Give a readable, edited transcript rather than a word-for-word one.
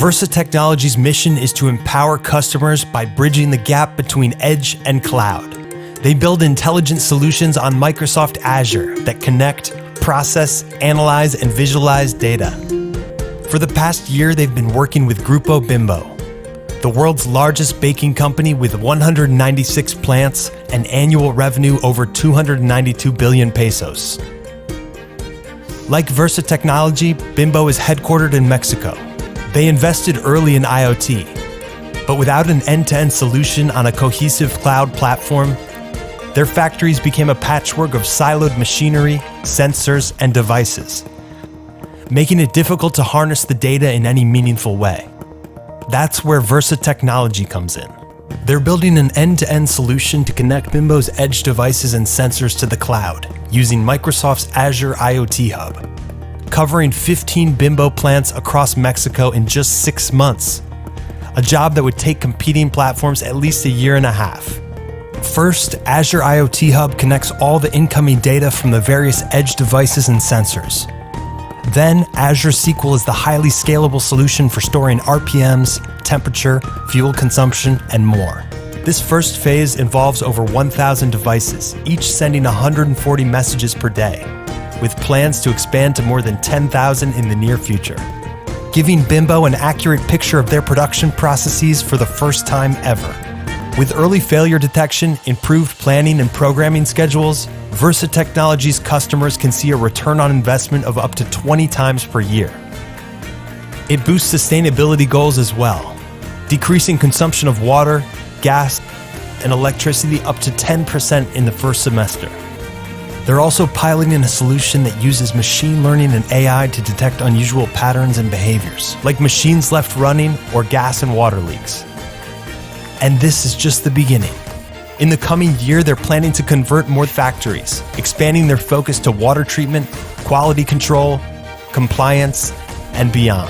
Versa Technology's mission is to empower customers by bridging the gap between edge and cloud. They build intelligent solutions on Microsoft Azure that connect, process, analyze, and visualize data. For the past year, they've been working with Grupo Bimbo, the world's largest baking company with 196 plants and annual revenue over 292 billion pesos. Like Versa Technology, Bimbo is headquartered in Mexico. They invested early in IoT, but without an end-to-end solution on a cohesive cloud platform, their factories became a patchwork of siloed machinery, sensors, and devices, making it difficult to harness the data in any meaningful way. That's where Versa Technology comes in. They're building an end-to-end solution to connect Bimbo's edge devices and sensors to the cloud using Microsoft's Azure IoT Hub, covering 15 Bimbo plants across Mexico in just 6 months, a job that would take competing platforms at least a year and a half. First, Azure IoT Hub connects all the incoming data from the various edge devices and sensors. Then, Azure SQL is the highly scalable solution for storing RPMs, temperature, fuel consumption, and more. This first phase involves over 1,000 devices, each sending 140 messages per day, with plans to expand to more than 10,000 in the near future, giving Bimbo an accurate picture of their production processes for the first time ever. With early failure detection, improved planning and programming schedules, Versa Technology's customers can see a return on investment of up to 20 times per year. It boosts sustainability goals as well, decreasing consumption of water, gas, and electricity up to 10% in the first semester. They're also piloting a solution that uses machine learning and AI to detect unusual patterns and behaviors, like machines left running or gas and water leaks. And this is just the beginning. In the coming year, they're planning to convert more factories, expanding their focus to water treatment, quality control, compliance, and beyond.